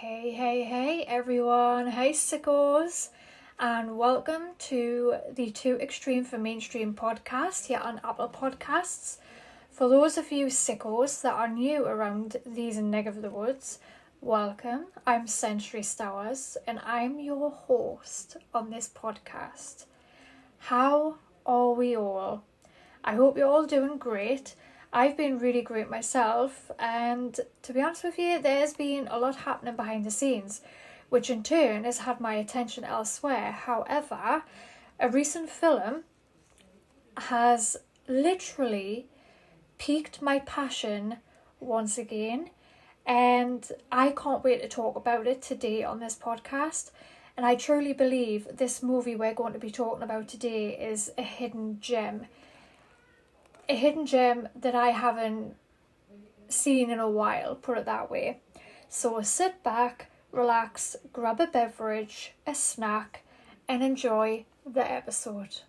Hey everyone, hey sickos, and welcome to the Too Extreme for Mainstream podcast here on Apple Podcasts. For those of you sickos that are new around these neck of the woods, welcome. I'm Century Stowers and I'm your host on this podcast. How are we all? I hope you're all doing great. I've been really great myself, and to be honest with you, there's been a lot happening behind the scenes, which in turn has had my attention elsewhere. However, a recent film has literally piqued my passion once again, and I can't wait to talk about it today on this podcast. And I truly believe this movie we're going to be talking about today is a hidden gem. A hidden gem that I haven't seen in a while, put it that way. So sit back, relax, grab a beverage, a snack, and enjoy the episode.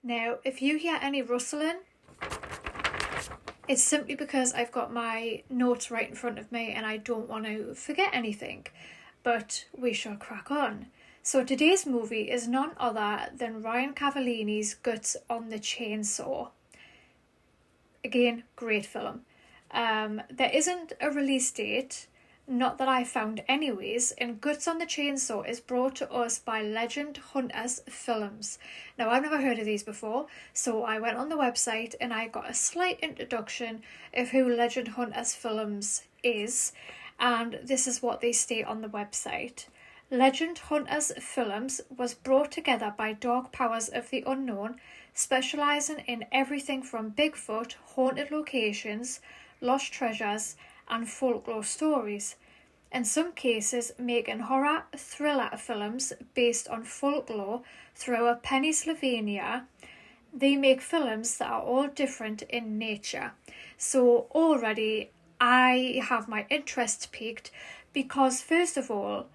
Now, if you hear any rustling, it's simply because I've got my notes right in front of me and I don't want to forget anything. But we shall crack on. So today's movie is none other than Ryan Cavalline's Guts on the Chainsaw. Again, great film. There isn't a release date, not that I found anyways, and Guts on the Chainsaw is brought to us by Legend Hunters Films. Now, I've never heard of these before, so I went on the website and I got a slight introduction of who Legend Hunters Films is, and this is what they state on the website. Legend Hunters Films was brought together by dark powers of the unknown, specialising in everything from Bigfoot, haunted locations, lost treasures, and folklore stories. In some cases, making horror thriller films based on folklore throughout Pennsylvania. They make films that are all different in nature. So already I have my interest piqued because, first of all,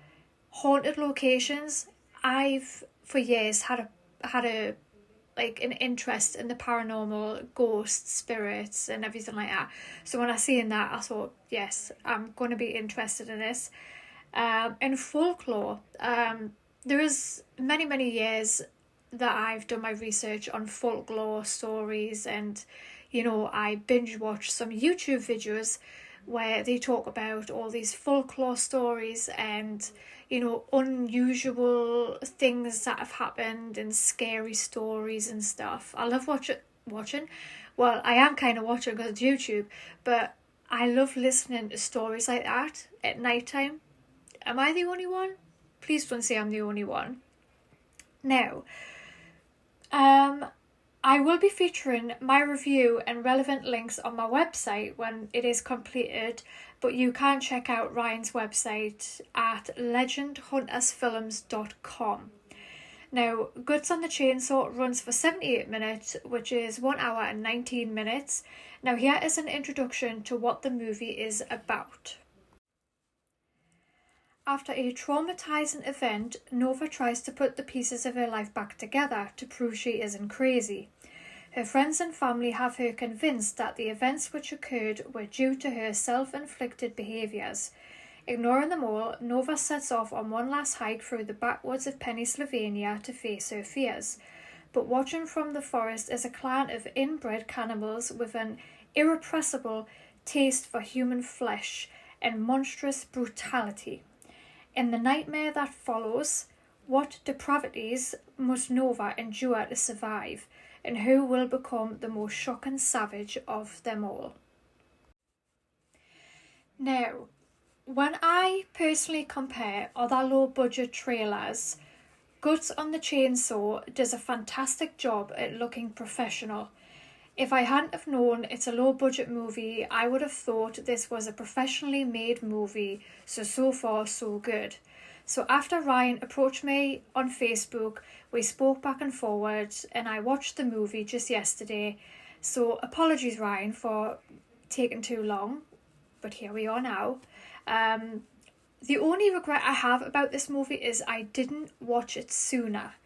haunted locations, I've for years had a an interest in the paranormal, ghosts, spirits and everything like that. So when I seen that, I thought, yes, I'm going to be interested in this. In folklore, there is many years that I've done my research on folklore stories, and I binge watch some YouTube videos where they talk about all these folklore stories and unusual things that have happened and scary stories and stuff. I love watching. Well, I am kind of watching because it's YouTube, but I love listening to stories like that at night time. Am I the only one? Please don't say I'm the only one. Now, I will be featuring my review and relevant links on my website when it is completed, but you can check out Ryan's website at legendhuntersfilms.com. Now, Guts on the Chainsaw runs for 78 minutes, which is 1 hour and 19 minutes. Now, here is an introduction to what the movie is about. After a traumatizing event, Nova tries to put the pieces of her life back together to prove she isn't crazy. Her friends and family have her convinced that the events which occurred were due to her self-inflicted behaviours. Ignoring them all, Nova sets off on one last hike through the backwoods of Pennsylvania to face her fears. But watching from the forest is a clan of inbred cannibals with an irrepressible taste for human flesh and monstrous brutality. In the nightmare that follows, what depravities must Nova endure to survive, and who will become the most shocking savage of them all? Now, when I personally compare other low-budget trailers, Guts on the Chainsaw does a fantastic job at looking professional. If I hadn't have known it's a low-budget movie, I would have thought this was a professionally made movie, so far so good. So after Ryan approached me on Facebook, we spoke back and forward, and I watched the movie just yesterday. So apologies, Ryan, for taking too long, but here we are now. The only regret I have about this movie is I didn't watch it sooner.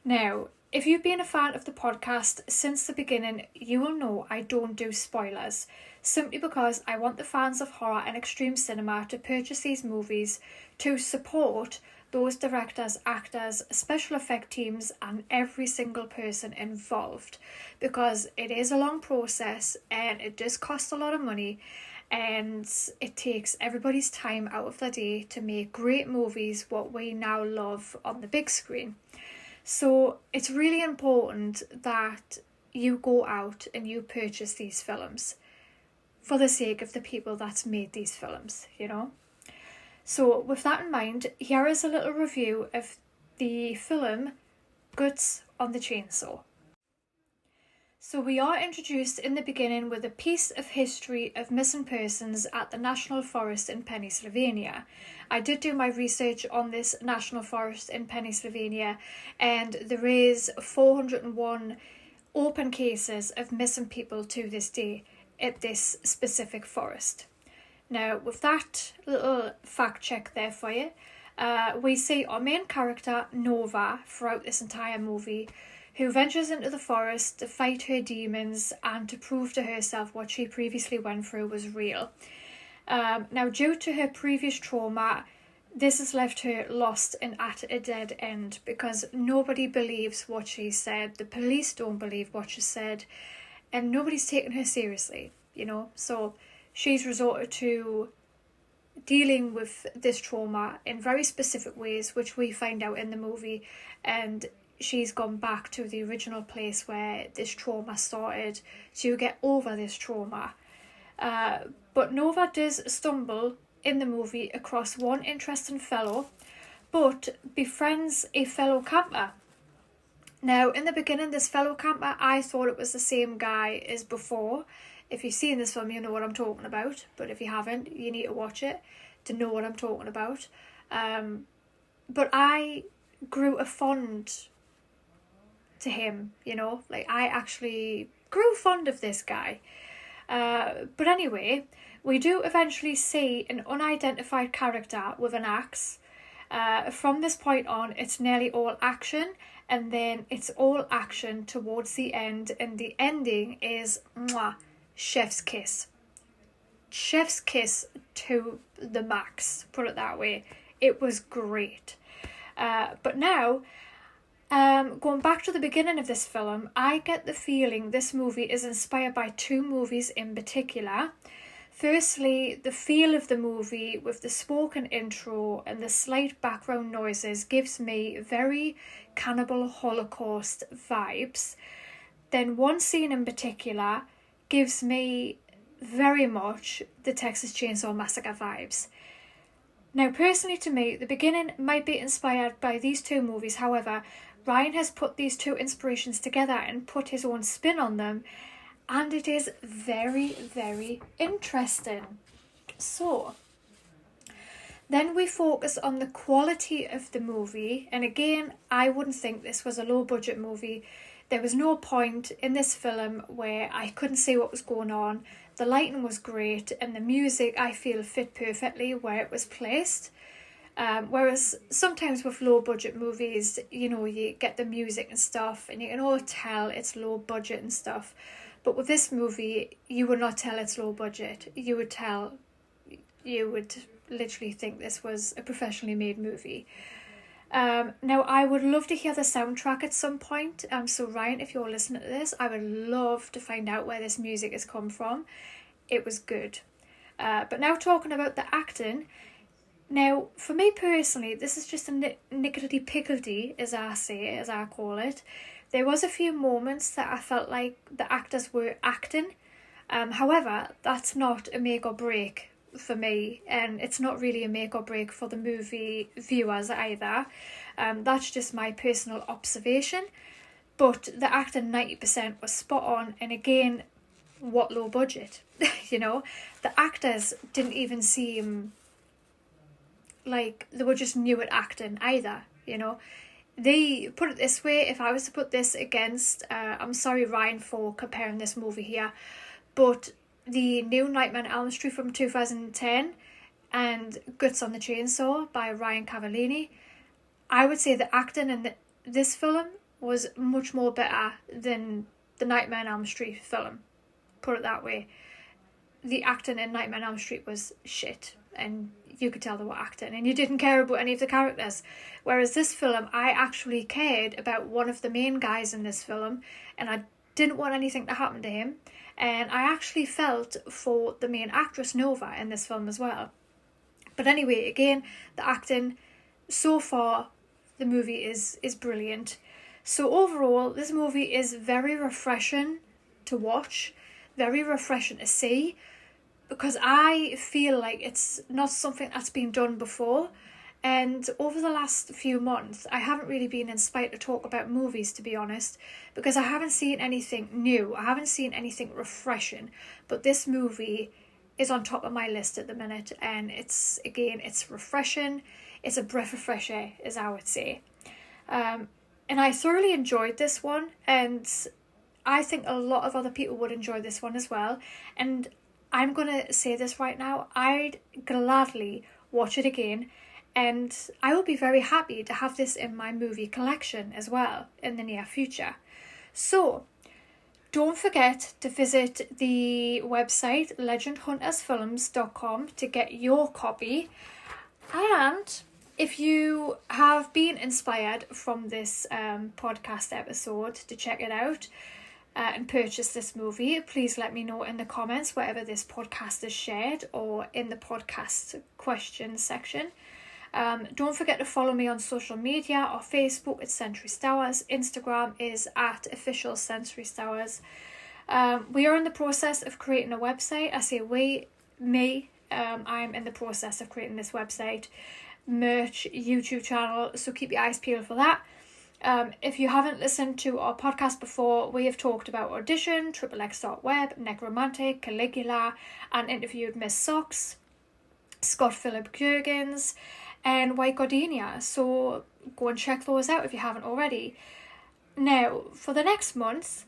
Now, if you've been a fan of the podcast since the beginning, you will know I don't do spoilers. simply because I want the fans of horror and extreme cinema to purchase these movies to support those directors, actors, special effect teams, and every single person involved, because it is a long process and it does cost a lot of money, and it takes everybody's time out of their day to make great movies what we now love on the big screen. So it's really important that you go out and you purchase these films for the sake of the people that's made these films, you know. So with that in mind, here is a little review of the film Guts on the Chainsaw. So we are introduced in the beginning with a piece of history of missing persons at the National Forest in Pennsylvania. I did do my research on this National Forest in Pennsylvania, and there is 401 open cases of missing people to this day at this specific forest. Now, with that little fact check there for you, we see our main character, Nova, throughout this entire movie, who ventures into the forest to fight her demons and to prove to herself what she previously went through was real. Now, due to her previous trauma, this has left her lost and at a dead end, because nobody believes what she said, the police don't believe what she said, and nobody's taking her seriously, you know. So she's resorted to dealing with this trauma in very specific ways, which we find out in the movie, and she's gone back to the original place where this trauma started to get over this trauma. But Nova does stumble in the movie across one interesting fellow, but befriends a fellow camper. Now, in the beginning, this fellow camper, I thought it was the same guy as before. If you've seen this film, you know what I'm talking about. But if you haven't, you need to watch it to know what I'm talking about. But I grew a fond to him, you know, like I actually grew fond of this guy. But anyway, we do eventually see an unidentified character with an axe. From this point on, it's nearly all action, and then it's all action towards the end, and the ending is mwah, chef's kiss. Chef's kiss to the max, put it that way. It was great. But now, going back to the beginning of this film, I get the feeling this movie is inspired by two movies in particular. Firstly, the feel of the movie with the spoken intro and the slight background noises gives me very Cannibal Holocaust vibes. Then one scene in particular gives me very much the Texas Chainsaw Massacre vibes. Now, personally to me, the beginning might be inspired by these two movies. However, Ryan has put these two inspirations together and put his own spin on them, and it is very, very interesting. So, then we focus on the quality of the movie, and again, I wouldn't think this was a low-budget movie. There was no point in this film where I couldn't see what was going on. The lighting was great, and the music, I feel, fit perfectly where it was placed. Whereas sometimes with low budget movies, you know, you get the music and stuff and you can all tell it's low budget and stuff. But with this movie, you would not tell it's low budget. You would literally think this was a professionally made movie. Now, I would love to hear the soundtrack at some point. So Ryan, if you're listening to this, I would love to find out where this music has come from. It was good. But now talking about the acting. Now, for me personally, this is just a nickelty-pickledy, as I call it. There was a few moments that I felt like the actors were acting. However, that's not a make or break for me, and it's not really a make or break for the movie viewers either. That's just my personal observation. But the acting 90% was spot on, and again, what low budget, you know? The actors didn't even seem like they were just new at acting either, you know. They put it this way, if I was to put this against, I'm sorry Ryan for comparing this movie here, but the new Nightmare on Elm Street from 2010 and Guts on the Chainsaw by Ryan Cavalline, I would say the acting in this film was much more better than the Nightmare on Elm Street film, put it that way. the acting in Nightmare on Elm Street was shit, and you could tell they were acting, and you didn't care about any of the characters. Whereas this film, I actually cared about one of the main guys in this film, and I didn't want anything to happen to him. And I actually felt for the main actress, Nova, in this film as well. But anyway, again, the acting, so far, the movie is brilliant. So overall, this movie is very refreshing to watch, very refreshing to see, because I feel like it's not something that's been done before. And over the last few months, I haven't really been inspired to talk about movies, to be honest, because I haven't seen anything new. I haven't seen anything refreshing. But this movie is on top of my list at the minute, and it's refreshing. It's a breath of fresh air, as I would say. And I thoroughly enjoyed this one, and I think a lot of other people would enjoy this one as well. And I'm going to say this right now, I'd gladly watch it again, and I will be very happy to have this in my movie collection as well in the near future. So, don't forget to visit the website legendhuntersfilms.com to get your copy. And if you have been inspired from this podcast episode to check it out, and purchase this movie, please let me know in the comments wherever this podcast is shared or in the podcast questions section. Don't forget to follow me on social media. Or Facebook, it's Century Stowers. Instagram is @official Century Stowers. We are in the process of creating a website. I say I'm in the process of creating this website, merch, YouTube channel, so keep your eyes peeled for that. If you haven't listened to our podcast before, we have talked about Audition, XXX.web, Necromantic, Caligula, and interviewed Miss Socks, Scott Philip Jurgens, and White Gardenia. So go and check those out if you haven't already. Now, for the next month,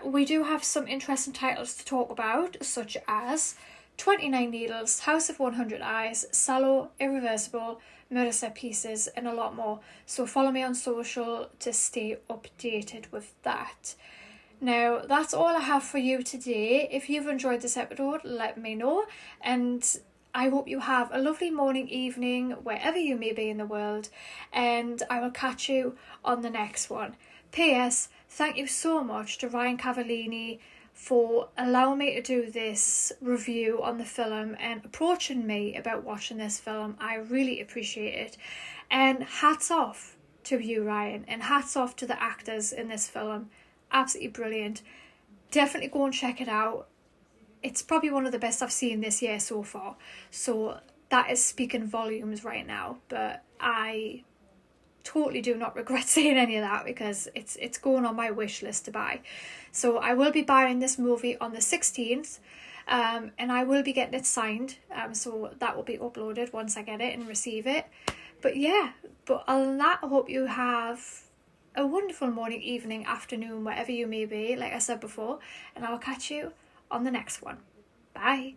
we do have some interesting titles to talk about, such as 29 Needles, House of 100 Eyes, Sallow, Irreversible, Murder Set Pieces, and a lot more. So follow me on social to stay updated with that. Now, that's all I have for you today. If you've enjoyed this episode, let me know. And I hope you have a lovely morning, evening, wherever you may be in the world. And I will catch you on the next one. P.S. Thank you so much to Ryan Cavalline for allowing me to do this review on the film and approaching me about watching this film. I really appreciate it. And hats off to you, Ryan, and hats off to the actors in this film. Absolutely brilliant. Definitely go and check it out. It's probably one of the best I've seen this year so far. So that is speaking volumes right now. But I totally do not regret saying any of that, because it's going on my wish list to buy. So I will be buying this movie on the 16th, and I will be getting it signed, so that will be uploaded once I get it and receive it. But yeah, but other than that, I hope you have a wonderful morning, evening, afternoon, wherever you may be, like I said before, and I will catch you on the next one. Bye.